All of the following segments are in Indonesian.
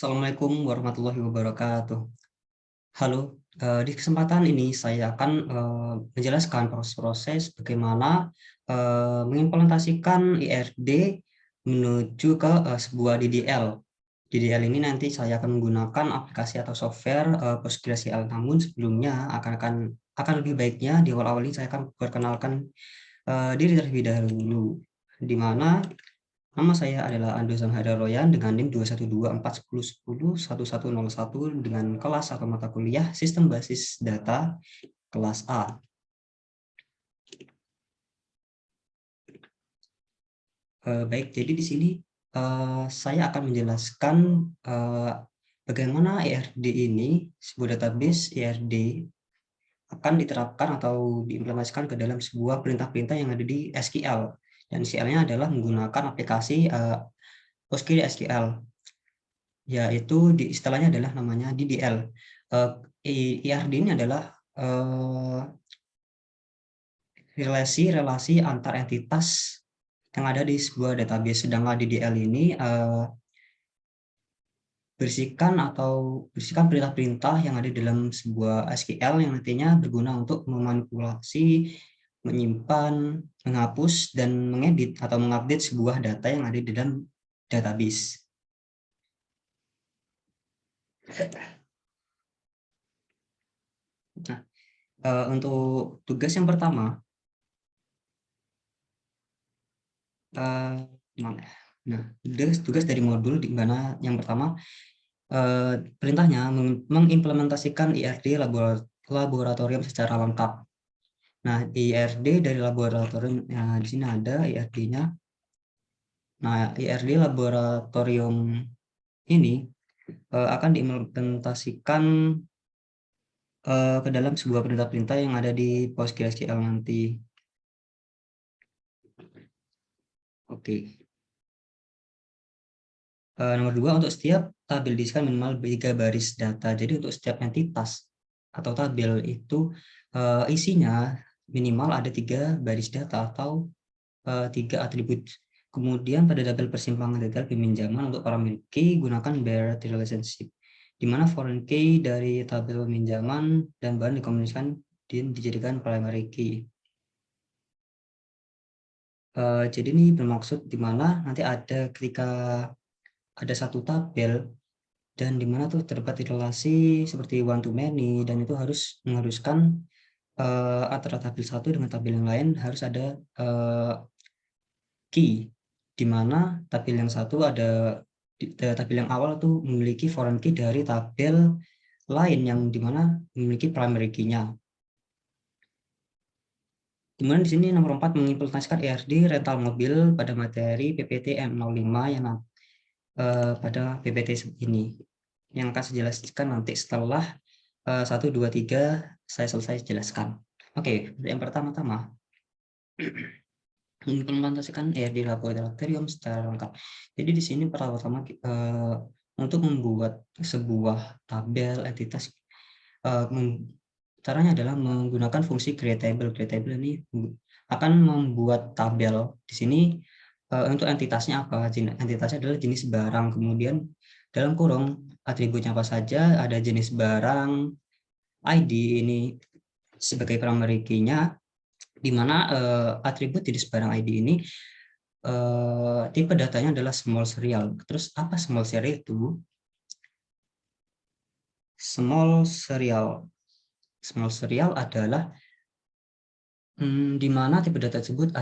Assalamualaikum warahmatullahi wabarakatuh. Halo, di kesempatan ini saya akan menjelaskan proses-proses bagaimana mengimplementasikan IRD menuju ke sebuah DDL. DDL ini nanti saya akan menggunakan aplikasi atau software PostgreSQL. Namun sebelumnya akan lebih baiknya di awal-awal ini saya akan perkenalkan diri terlebih dahulu, di mana nama saya adalah Andozan Hadaroyan dengan NIM 21241011101 dengan kelas atau mata kuliah Sistem Basis Data kelas A. Baik, jadi di sini saya akan menjelaskan bagaimana IRD ini, sebuah database IRD akan diterapkan atau diimplementasikan ke dalam sebuah perintah-perintah yang ada di SQL. Dan SQL-nya adalah menggunakan aplikasi PostgreSQL, yaitu istilahnya adalah namanya DDL. IRD ini adalah relasi antar entitas yang ada di sebuah database, sedangkan DDL ini berisikan perintah-perintah yang ada dalam sebuah SQL yang nantinya berguna untuk memanipulasi, menyimpan, menghapus, dan mengedit atau mengupdate sebuah data yang ada di dalam database. Nah, untuk tugas yang pertama, nah, tugas dari modul di mana yang pertama perintahnya mengimplementasikan IRD laboratorium secara lengkap. Nah, IRD dari laboratorium, di sini ada IRD-nya. Nah, IRD laboratorium ini akan diimplementasikan ke dalam sebuah perintah-perintah yang ada di PostgreSQL nanti. Oke. Nomor 2, untuk setiap tabel diisikan minimal 3 baris data. Jadi untuk setiap entitas atau tabel itu isinya minimal ada 3 baris data atau 3 atribut. Kemudian pada tabel persimpangan detail peminjaman untuk parameter key gunakan variety relationship, di mana foreign key dari tabel peminjaman dan bahan dikomunikasikan dan dijadikan primary key. Jadi ini bermaksud di mana nanti ada ketika ada satu tabel dan di mana tuh terdapat relasi seperti one to many, dan itu mengharuskan antara tabel satu dengan tabel yang lain harus ada key, di mana tabel yang satu tabel yang awal tuh memiliki foreign key dari tabel lain yang dimana memiliki primary key-nya. Kemudian di sini nomor 4, mengimplementasikan IRD rental mobil pada materi PPT M05 yang pada PPT ini, yang akan saya jelaskan nanti setelah 1, 2, 3 saya selesai jelaskan. Oke, yang pertama-tama mengimplementasikan IRD laboratorium secara lengkap. Jadi di sini pertama-tama untuk membuat sebuah tabel entitas, caranya adalah menggunakan fungsi createable. Createable ini akan membuat tabel. Di sini untuk entitasnya apa? Entitasnya adalah jenis barang, kemudian dalam kurung atributnya apa saja, ada jenis barang, ID ini sebagai primary key-nya, di mana atribut jenis barang ID ini tipe datanya adalah small serial. Terus apa small serial itu? Small serial adalah di mana tipe data tersebut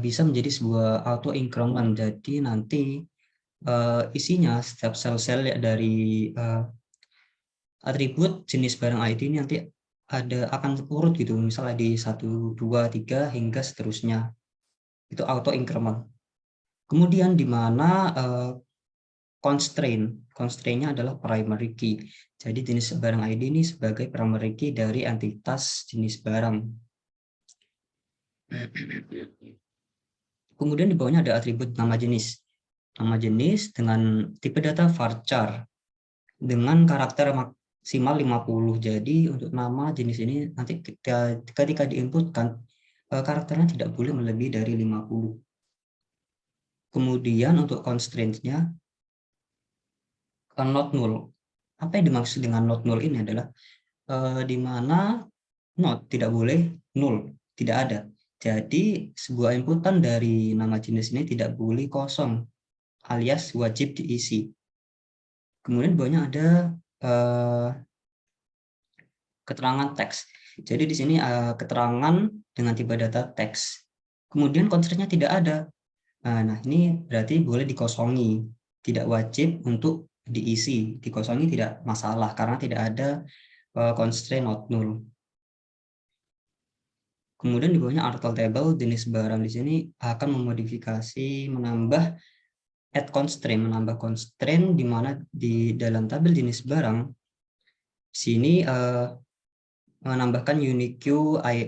bisa menjadi sebuah auto increment. Jadi nanti isinya setiap sel-sel dari atribut jenis barang ID ini nanti akan urut gitu, misalnya di 1, 2, 3 hingga seterusnya. Itu auto increment. Kemudian di mana constraint-nya adalah primary key. Jadi jenis barang ID ini sebagai primary key dari entitas jenis barang. Kemudian di bawahnya ada atribut nama jenis. Nama jenis dengan tipe data varchar dengan karakter maksimal 50. Jadi untuk nama jenis ini nanti ketika diinputkan karakternya tidak boleh melebihi dari 50. Kemudian untuk constraint-nya not null. Apa yang dimaksud dengan not null ini adalah di mana not tidak boleh null, tidak ada. Jadi sebuah inputan dari nama jenis ini tidak boleh kosong, alias wajib diisi. Kemudian bawahnya ada keterangan teks. Jadi di sini keterangan dengan tipe data teks. Kemudian constraint-nya tidak ada. Nah, ini berarti boleh dikosongi, tidak wajib untuk diisi. Dikosongi tidak masalah karena tidak ada constraint not null. Kemudian di bawahnya article table, jenis barang di sini akan memodifikasi, menambah add constraint, menambah constraint di mana di dalam tabel jenis barang sini menambahkan unique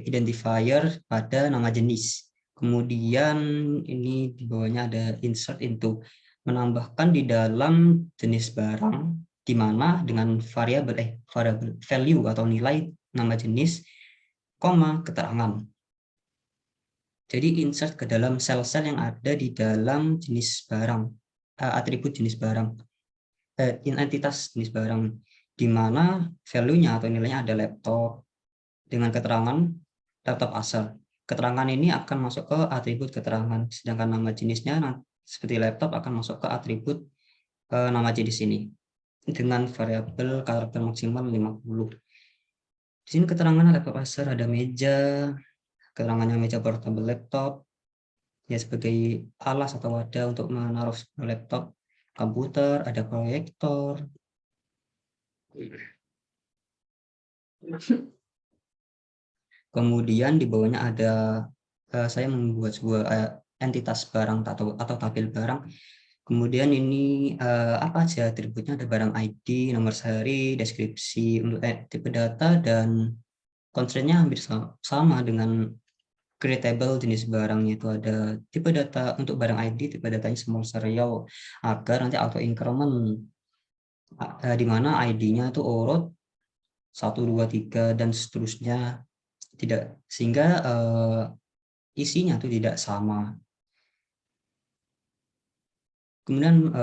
identifier pada nama jenis. Kemudian ini di bawahnya ada insert into, menambahkan di dalam jenis barang di mana dengan variabel value atau nilai nama jenis, koma keterangan. Jadi insert ke dalam sel-sel yang ada di dalam jenis barang, atribut jenis barang, entitas jenis barang, di mana value-nya atau nilainya ada laptop dengan keterangan laptop Acer. Keterangan ini akan masuk ke atribut keterangan, sedangkan nama jenisnya seperti laptop akan masuk ke atribut nama jenis ini dengan variabel karakter maksimal 50. Di sini keterangan laptop Acer ada meja, keterangannya meja portable laptop, ya sebagai alas atau wadah untuk menaruh laptop, komputer, ada proyektor. Kemudian di bawahnya ada saya membuat sebuah entitas barang atau tabel barang. Kemudian ini apa aja atributnya, ada barang ID, nomor seri, deskripsi untuk tipe data, dan constraint-nya hampir sama dengan creatable jenis barangnya. Itu ada tipe data untuk barang ID, tipe datanya small serial agar nanti auto increment di mana ID-nya itu urut 1, 2, 3 dan seterusnya, tidak, sehingga isinya itu tidak sama. Kemudian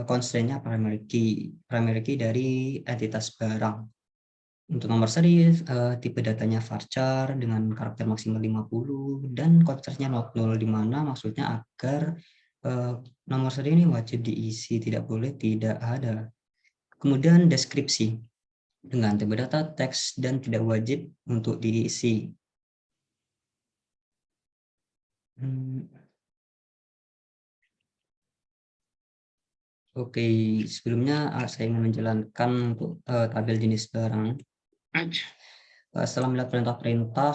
constraint-nya primary key dari entitas barang. Untuk nomor seri, tipe datanya varchar dengan karakter maksimal 50 dan constraint-nya not null, di mana maksudnya agar nomor seri ini wajib diisi, tidak boleh tidak ada. Kemudian deskripsi dengan tipe data teks dan tidak wajib untuk diisi. Oke, sebelumnya saya ingin menjalankan untuk tabel jenis barang. Setelah melihat perintah-perintah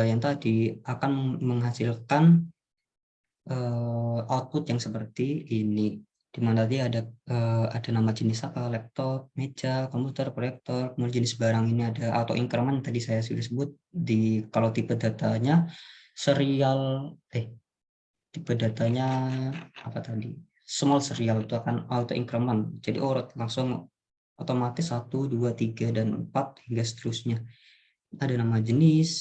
yang tadi akan menghasilkan output yang seperti ini, di mana tadi ada nama jenis apa, laptop, meja, komputer, proyektor. Kemudian jenis barang ini ada auto increment, tadi saya sudah sebut. Kalau tipe datanya serial, tipe datanya apa tadi, small serial, itu akan auto increment, jadi urut langsung otomatis 1, 2, 3 dan 4 hingga seterusnya. Ada nama jenis,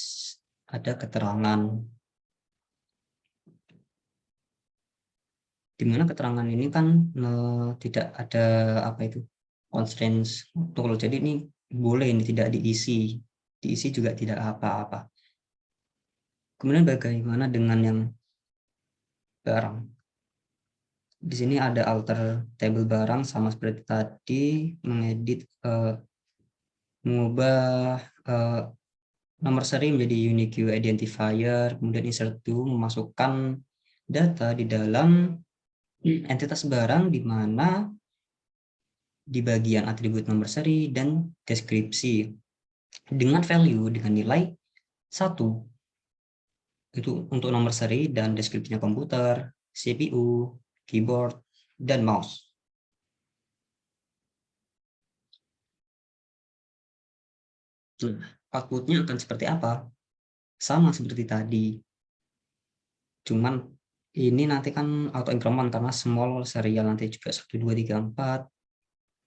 ada keterangan, dimana keterangan ini kan tidak ada apa itu constraints tool, jadi ini boleh, ini tidak diisi juga tidak apa-apa. Kemudian bagaimana dengan yang barang? Di sini ada alter table barang, sama seperti tadi, mengedit, mengubah nomor seri menjadi unique identifier, kemudian insert to, memasukkan data di dalam entitas barang, di mana di bagian atribut nomor seri dan deskripsi dengan value, dengan nilai 1. Itu untuk nomor seri dan deskripsinya komputer, CPU, keyboard, dan mouse. Outputnya akan seperti apa? Sama seperti tadi. Cuman ini nanti kan auto increment karena small serial, nanti juga 1, 2, 3, 4.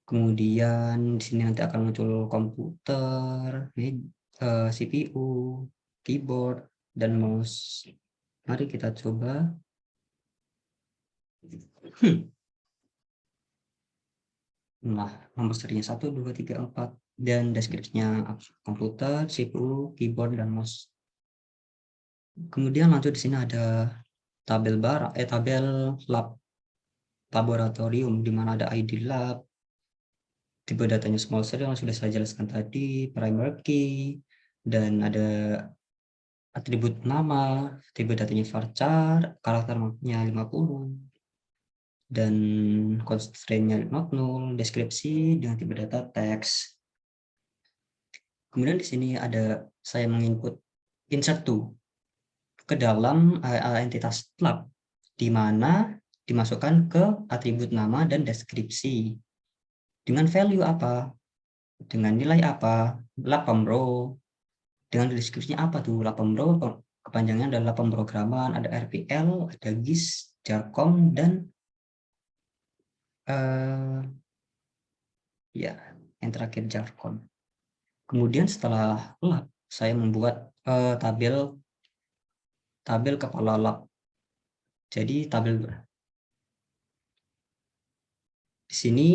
Kemudian di sini nanti akan muncul komputer, CPU, keyboard, dan mouse. Mari kita coba. Nah, nomor serinya 1, 2, 3, 4. Dan deskripsinya komputer, CPU, keyboard, dan mouse. Kemudian lanjut di sini ada tabel lab laboratorium, di mana ada ID lab, tipe datanya small cell yang sudah saya jelaskan tadi, primary key, dan ada atribut nama, tipe datanya varchar, karakter maknya 50, dan constraint-nya not null, deskripsi dengan tipe data teks. Kemudian di sini ada saya menginput insert to ke dalam entitas lab, di mana dimasukkan ke atribut nama dan deskripsi. Dengan value apa? Dengan nilai apa? Lab pemro. Dengan deskripsinya apa tuh? Lab pemro kepanjangannya adalah pemrograman, ada RPL, ada GIS, Jarkom, dan ya yang terakhir Jarkom. Kemudian setelah lab, saya membuat tabel kepala lab. Jadi tabel di sini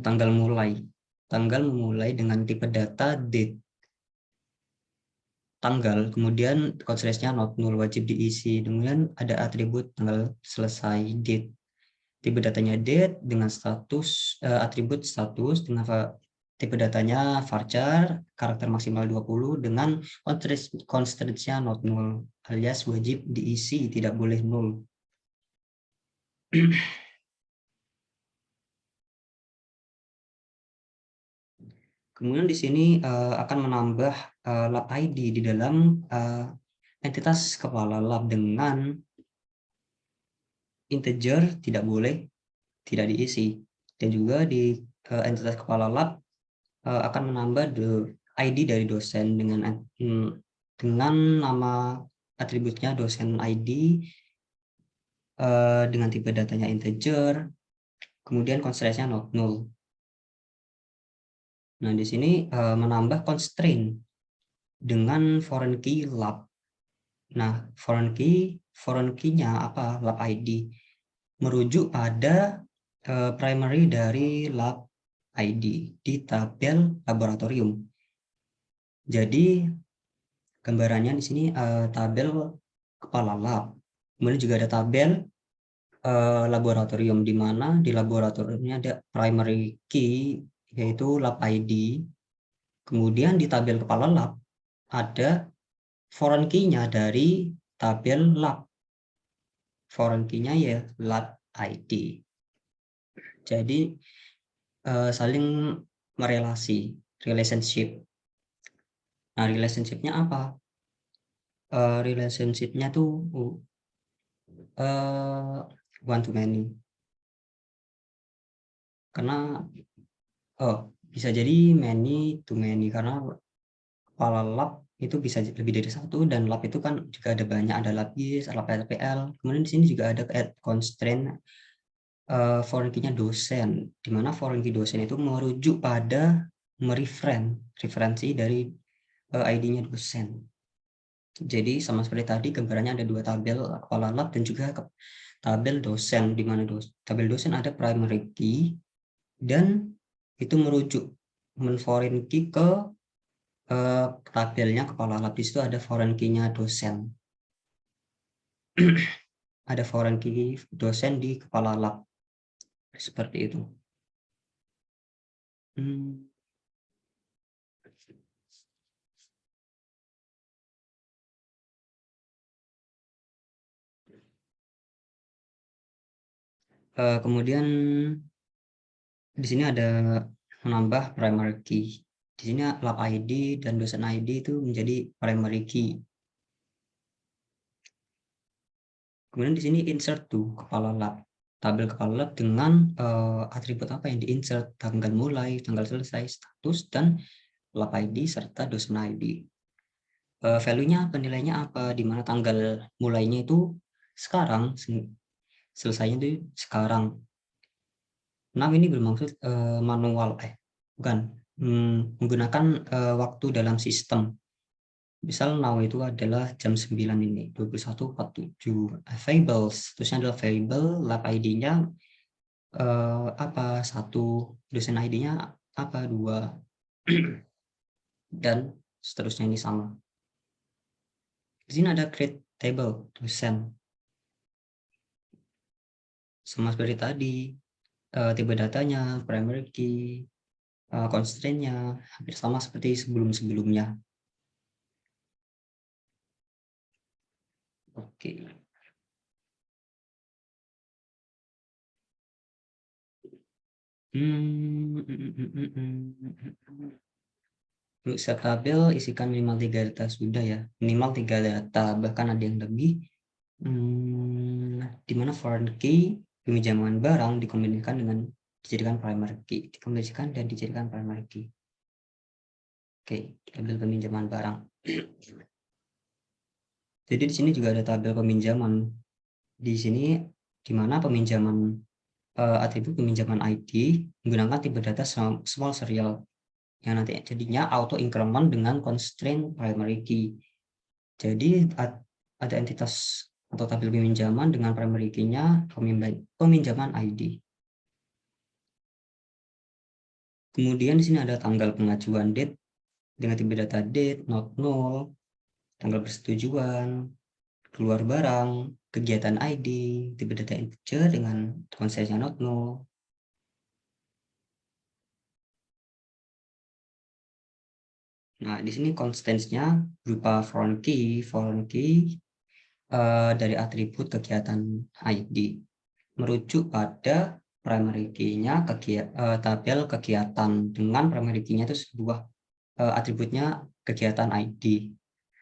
tanggal memulai dengan tipe data date tanggal, kemudian constraint-nya not null, wajib diisi, kemudian ada atribut tanggal selesai date, tipe datanya date dengan status atribut status dengan tipe datanya varchar, karakter maksimal 20 dengan constraint-nya not null alias wajib diisi, tidak boleh null. Kemudian di sini akan menambah lab ID di dalam entitas kepala lab dengan integer tidak diisi, dan juga di entitas kepala lab akan menambah ID dari dosen dengan nama atributnya dosen ID dengan tipe datanya integer, kemudian constraint-nya not null. Nah, di sini menambah constraint dengan foreign key lab. Nah, foreign key-nya apa? Lab ID. Merujuk pada primary dari lab ID di tabel laboratorium. Jadi gambarannya di sini tabel kepala lab. Kemudian juga ada tabel laboratorium, di mana di laboratoriumnya ada primary key yaitu lab ID. Kemudian di tabel kepala lab ada foreign key-nya dari tabel lab. Foreign key-nya ya lab ID. Jadi saling relationship. Nah, relationship-nya apa? Relationship-nya tuh one to many. Karena bisa jadi many to many, karena kepala lab itu bisa lebih dari satu, dan lab itu kan juga ada banyak, ada lab GIS, lab RPL. Kemudian di sini juga ada constraint foreign key-nya dosen, di mana foreign key dosen itu merujuk pada referensi dari ID-nya dosen. Jadi sama seperti tadi, gambarannya ada dua tabel kepala lab dan juga tabel dosen, di mana tabel dosen ada primary key dan itu merujuk foreign key ke tabelnya kepala lab. Di situ ada foreign key-nya dosen. Ada foreign key dosen di kepala lab. Seperti itu. Kemudian di sini ada menambah primary key. Di sini lab ID dan dosen ID itu menjadi primary key. Kemudian di sini insert to kepala lab. Tabel kepala lab dengan atribut apa yang di-insert, tanggal mulai, tanggal selesai, status, dan lab ID serta dosen ID. Value-nya penilainya apa? Di mana tanggal mulainya itu sekarang, selesainya itu sekarang. Nah, ini bermaksud manual, bukan, menggunakan waktu dalam sistem. Misal now itu adalah jam 9 ini, 21.47. Variables, terusnya adalah variable, lab ID-nya satu dosen ID-nya apa, 2, dan seterusnya ini sama. Di sini ada create table dosen. Sama seperti tadi, tipe datanya, primary key, constraint-nya, hampir sama seperti sebelum-sebelumnya. Oke. Untuk set tabel, isikan minimal 3 data sudah ya. Minimal 3 data, bahkan ada yang lebih. Di mana foreign key, peminjaman barang dikombinasikan dengan dijadikan primary key. Dikombinasikan dan dijadikan primary key. Oke, tabel peminjaman barang. Jadi di sini juga ada tabel peminjaman. Di sini di mana peminjaman atribut peminjaman ID menggunakan tipe data small serial yang nanti jadinya auto increment dengan constraint primary key. Jadi ada entitas atau tabel peminjaman dengan primary key-nya peminjaman ID. Kemudian di sini ada tanggal pengajuan date dengan tipe data date, not null, tanggal persetujuan, keluar barang, kegiatan ID, tipe data integer dengan constraint-nya not null. Nah, di sini constraints-nya berupa foreign key dari atribut kegiatan ID merujuk pada primary key-nya tabel kegiatan dengan primary key-nya itu sebuah atributnya kegiatan ID.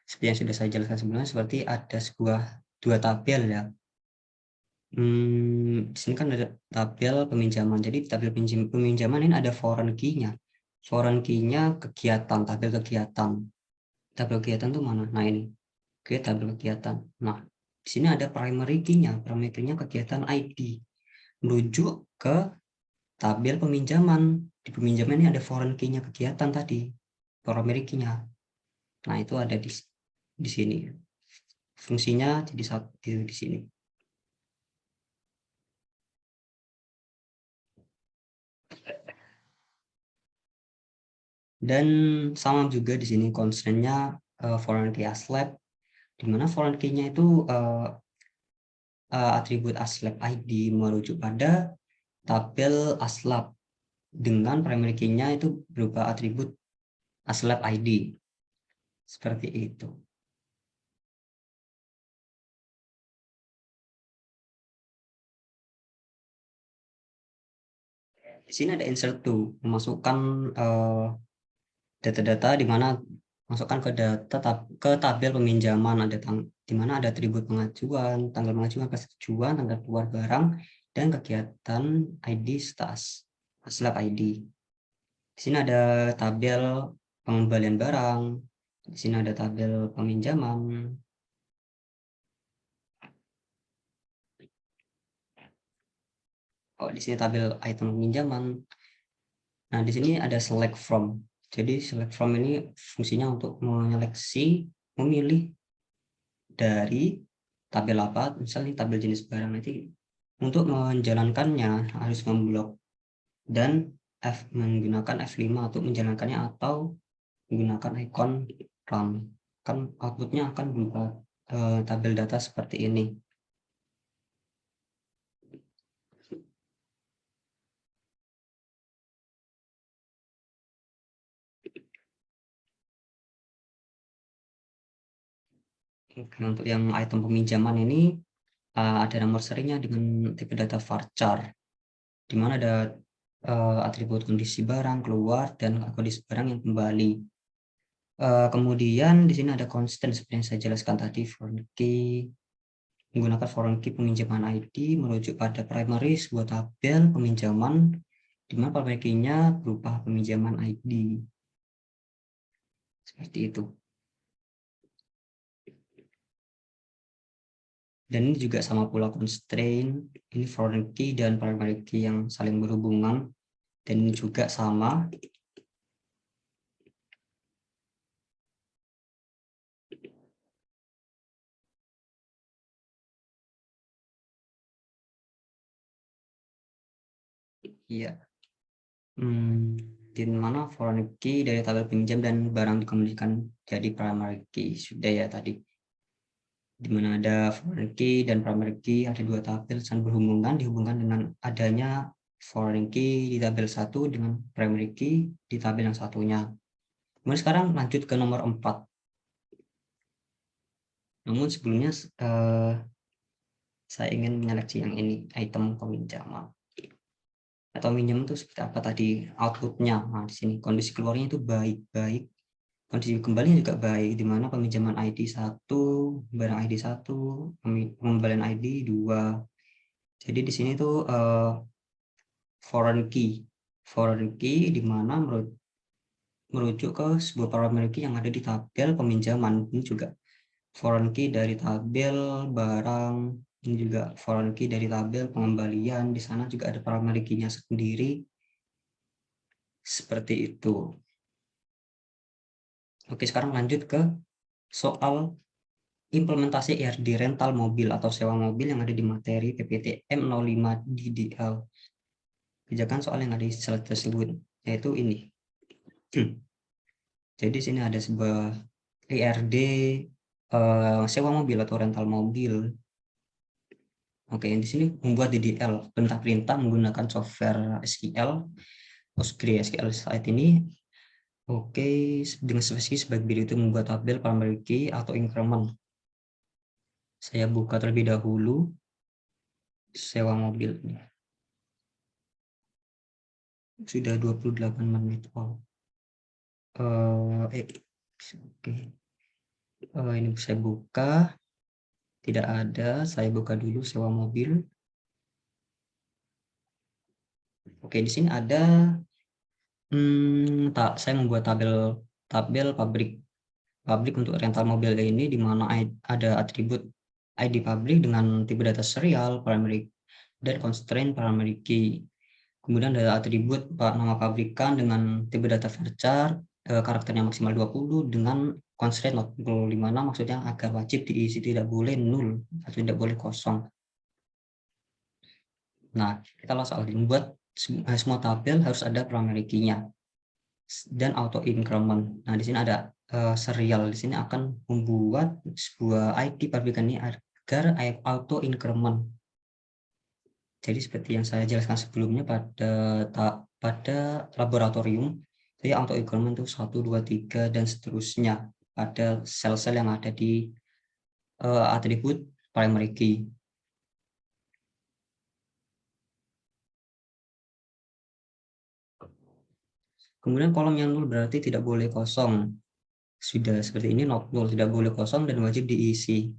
Seperti yang sudah saya jelaskan sebelumnya, seperti ada dua tabel ya. Di sini kan ada tabel peminjaman. Jadi tabel peminjaman ini ada foreign key-nya. Foreign key-nya kegiatan, tabel kegiatan. Tabel kegiatan itu mana? Nah ini, tabel kegiatan. Nah, di sini ada primary key-nya. Primary key-nya kegiatan ID. Merujuk ke tabel peminjaman. Di peminjaman ini ada foreign key-nya kegiatan tadi. Primary key-nya. Nah, itu ada di sini. Fungsinya jadi di sini. Dan sama juga di sini constraint-nya foreign key aslab, di mana foreign key-nya itu atribut aslab ID merujuk pada tabel aslab dengan primary key-nya itu berupa atribut aslab ID. Seperti itu. Di sini ada insert to, memasukkan data-data di mana masukkan ke tabel peminjaman, ada di mana ada atribut pengajuan, tanggal pengajuan, persetujuan, tanggal keluar barang, dan kegiatan ID stas, aslab ID. Di sini ada tabel pengembalian barang, di sini ada tabel peminjaman. Oh, di sini tabel item peminjaman. Nah, di sini ada select from. Jadi select from ini fungsinya untuk memilih dari tabel apa, misalnya tabel jenis barang. Nanti untuk menjalankannya harus memblok dan menggunakan F5 untuk menjalankannya atau menggunakan ikon run. Kan outputnya akan berupa tabel data seperti ini. Untuk yang item peminjaman ini ada nomor serinya dengan tipe data varchar, di mana ada atribut kondisi barang keluar dan kondisi barang yang kembali. Kemudian di sini ada constant seperti yang saya jelaskan tadi, foreign key, menggunakan foreign key peminjaman ID merujuk pada primary sebuah tabel peminjaman di mana primary key-nya berupa peminjaman ID. Seperti itu. Dan ini juga sama pula constraint, ini foreign key dan primary key yang saling berhubungan, dan ini juga sama. Iya. Di mana foreign key dari tabel pinjam dan barang dikembalikan jadi primary key. Sudah ya tadi. Di mana ada foreign key dan primary key, ada dua tabel saling berhubungan, dihubungkan dengan adanya foreign key di tabel 1 dengan primary key di tabel yang satunya. Kemudian sekarang lanjut ke nomor 4. Namun sebelumnya saya ingin menyeleksi yang ini, item peminjaman. Atau minjem itu seperti apa tadi outputnya. Nah, di sini kondisi keluarnya itu baik-baik, kondisi kembalinya juga baik, di mana peminjaman ID 1, barang ID 1, pengembalian ID 2. Jadi di sini tuh foreign key di mana merujuk ke sebuah primary key yang ada di tabel peminjaman. Ini juga foreign key dari tabel barang, ini juga foreign key dari tabel pengembalian. Di sana juga ada primary key-nya sendiri. Seperti itu. Oke, sekarang lanjut ke soal implementasi ERD rental mobil atau sewa mobil yang ada di materi PPTM 05 DDL. Kerjakan soal yang ada di slide tersebut, yaitu ini. Jadi sini ada sebuah ERD sewa mobil atau rental mobil. Oke, di sini membuat DDL, perintah-perintah menggunakan software SQL, PostgreSQL saat ini. Oke, dengan spesifikasi sebagai berikut itu membuat tabel primary key atau increment. Saya buka terlebih dahulu sewa mobil. Sudah 28 menit. Oke. Ini saya buka. Tidak ada. Saya buka dulu sewa mobil. Oke, di sini ada. Saya membuat tabel pabrik untuk rental mobil ini, di mana ada atribut ID pabrik dengan tipe data serial, primary dan constraint primary key. Kemudian ada atribut nama pabrikan dengan tipe data varchar, karakternya maksimal 20 dengan constraint not null, di mana maksudnya agar wajib diisi, tidak boleh nul atau tidak boleh kosong. Nah, kita langsung membuat semua tabel harus ada primary key-nya dan auto increment. Nah, di sini ada serial. Di sini akan membuat sebuah ID pabrikan ini agar auto increment. Jadi seperti yang saya jelaskan sebelumnya pada laboratorium, jadi auto increment itu 1, 2, 3 dan seterusnya pada sel-sel yang ada di atribut primary key. Kemudian kolom yang nol berarti tidak boleh kosong. Sudah seperti ini, not null, tidak boleh kosong dan wajib diisi.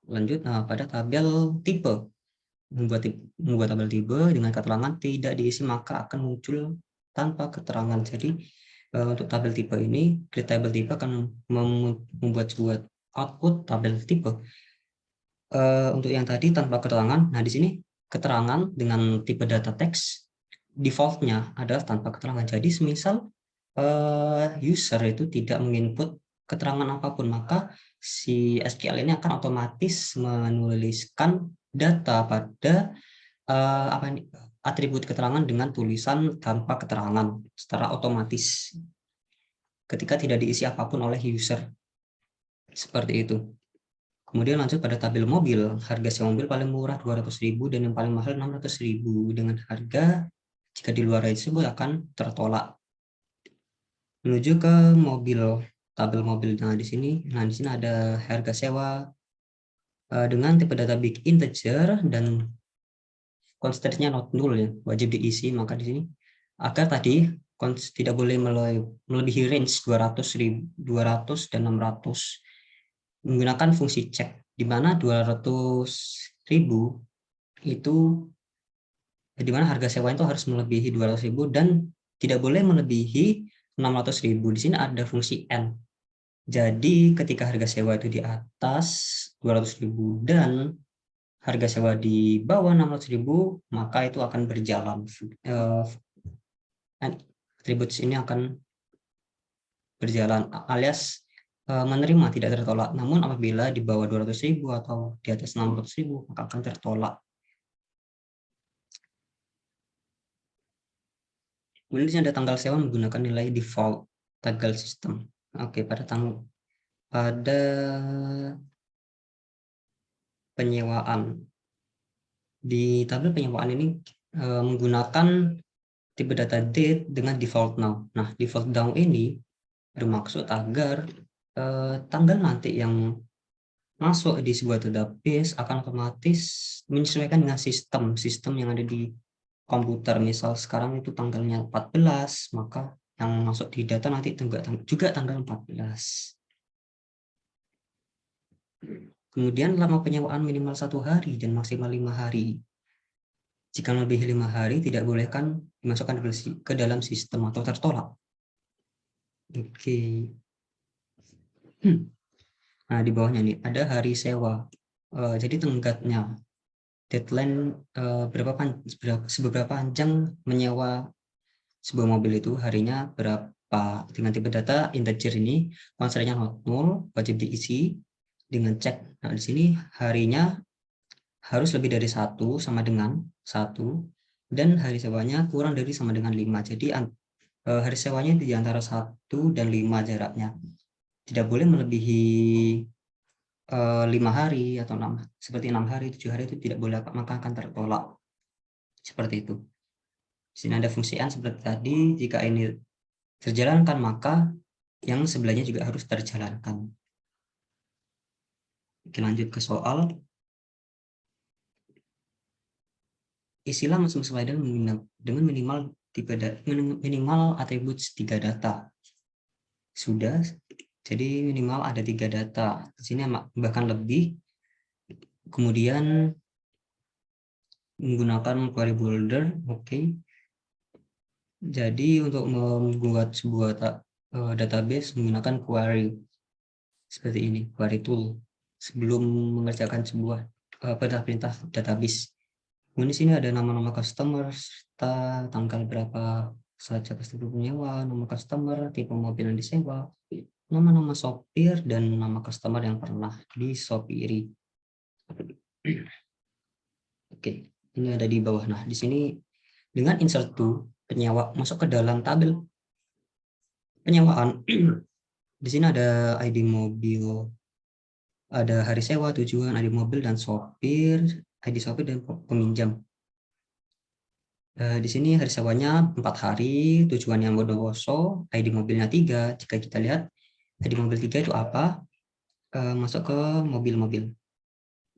Lanjut, pada tabel tipe. Membuat tabel tipe dengan keterangan tidak diisi maka akan muncul tanpa keterangan. Jadi untuk tabel tipe ini, create tabel tipe akan membuat sebuah output tabel tipe. Untuk yang tadi tanpa keterangan, nah di sini keterangan dengan tipe data teks defaultnya adalah tanpa keterangan. Jadi semisal user itu tidak menginput keterangan apapun, maka si SQL ini akan otomatis menuliskan data pada atribut keterangan dengan tulisan tanpa keterangan secara otomatis ketika tidak diisi apapun oleh user. Seperti itu. Kemudian lanjut pada tabel mobil. Harga sewa mobil paling murah 200.000 dan yang paling mahal 600.000. Dengan harga jika di luar tersebut akan tertolak. Menuju ke mobil, tabel mobil. Nah, di sini ada harga sewa dengan tipe data big integer dan constraint-nya not null, ya, wajib diisi. Maka di sini agar tadi tidak boleh melebihi range 200 dan 600 menggunakan fungsi check, di mana 200.000 itu di mana harga sewa itu harus melebihi 200.000 dan tidak boleh melebihi 600.000. Di sini ada fungsi n. Jadi ketika harga sewa itu di atas 200.000 dan harga sewa di bawah 600.000, maka itu akan berjalan. Atribut ini akan berjalan alias menerima, tidak tertolak. Namun apabila di bawah 200.000 atau di atas 600.000, maka akan tertolak. Kemudian di sini ada tanggal sewa menggunakan nilai default tanggal sistem. Oke, pada penyewaan. Di tabel penyewaan ini menggunakan tipe data date dengan default now. Nah, default now ini bermaksud agar tanggal nanti yang masuk di sebuah database akan otomatis menyesuaikan dengan sistem yang ada di komputer. Misal sekarang itu tanggalnya 14, maka yang masuk di data nanti juga tanggal 14. Kemudian lama penyewaan minimal 1 hari dan maksimal 5 hari. Jika lebih 5 hari, tidak bolehkan dimasukkan ke dalam sistem atau tertolak. Oke. Nah, di bawahnya nih ada hari sewa. Jadi tenggatnya, deadline seberapa panjang menyewa sebuah mobil itu, harinya berapa. Dengan tipe data integer ini, konsernya not null, wajib diisi dengan cek. Nah, di sini harinya harus lebih dari 1 sama dengan 1, dan hari sewanya kurang dari sama dengan 5. Jadi hari sewanya di antara 1 dan 5 jaraknya. Tidak boleh melebihi 5 hari atau 6, seperti 6 hari, 7 hari itu tidak boleh, maka akan tertolak. Seperti itu. Di sini ada fungsi AND seperti tadi, jika ini terjalankan maka yang sebelahnya juga harus terjalankan. Oke, lanjut ke soal. Isilah masuk slider dengan minimal atribut 3 data. Sudah, jadi minimal ada 3 data. Di sini bahkan lebih. Kemudian menggunakan query builder, oke. Jadi untuk membuat sebuah database menggunakan query seperti ini, query tool, sebelum mengerjakan sebuah perintah database. Kemudian di sini ada nama-nama customer, serta tanggal berapa saja customer menyewa, nama customer, tipe mobil yang disewa, nama-nama sopir, dan nama customer yang pernah disopiri. Oke, ini ada di bawah. Nah, di sini dengan insert to, penyewa masuk ke dalam tabel penyewaan. Di sini ada ID mobil, ada hari sewa, tujuan, ID mobil dan sopir, ID sopir dan peminjam. Di sini hari sewanya 4 hari, tujuan yang Bondowoso, ID mobilnya 3. Jika kita lihat ID mobil 3 itu apa? Masuk ke mobil-mobil.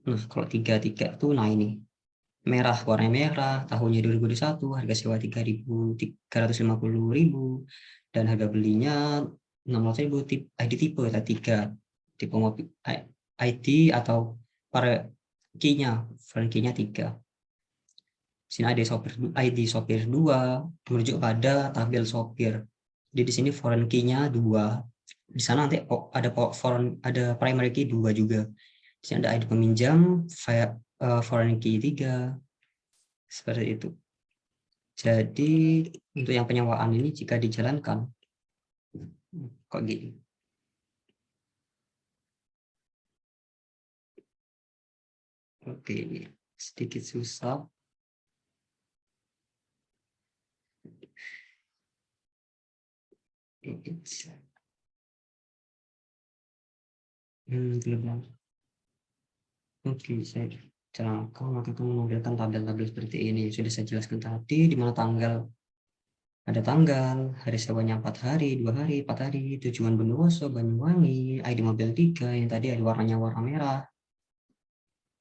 Nah, kalau 33 itu, nah ini merah, warnanya merah, tahunnya 2021, harga sewa 3.350.000, dan harga belinya 600.000, ID tipe ada 3, tipe mobil ID atau key-nya 3. Sini ada ID sopir 2, merujuk pada tabel sopir. Jadi di sini foreign key-nya 2. Di sana nanti ada primary key 2 juga. Di sini ada ID peminjam, foreign key 3. Seperti itu. Jadi untuk yang penyewaan ini jika dijalankan kok gini. Oke, sedikit susah. Belum. Oke, saya canangkan, maka akan menampilkan tabel-tabel seperti ini. Sudah saya jelaskan tadi, di mana ada tanggal, hari sewanya 4 hari, 2 hari, 4 hari, tujuan Bondowoso, Banyuwangi, ID mobil 3, yang tadi ada warnanya warna merah.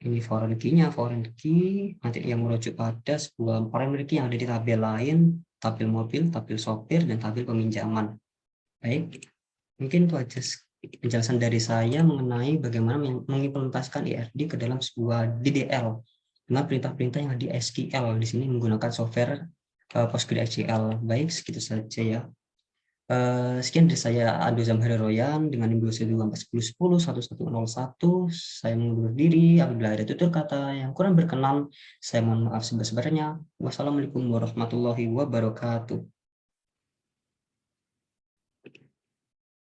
Ini foreign key-nya, foreign key, nanti yang merujuk pada sebuah primary key yang ada di tabel lain, tabel mobil, tabel sopir, dan tabel peminjaman. Baik, mungkin itu aja penjelasan dari saya mengenai bagaimana mengimplementasikan IRD ke dalam sebuah DDL dengan perintah-perintah yang di SQL. Di sini menggunakan software PostgreSQL. Baik, segitu saja ya. Sekian dari saya, Ando Zamhari Royan, dengan NIM 21410101101. Saya mengundur diri. Apabila ada tutur kata yang kurang berkenan, saya mohon maaf sebesar-besarnya. Wassalamualaikum warahmatullahi wabarakatuh.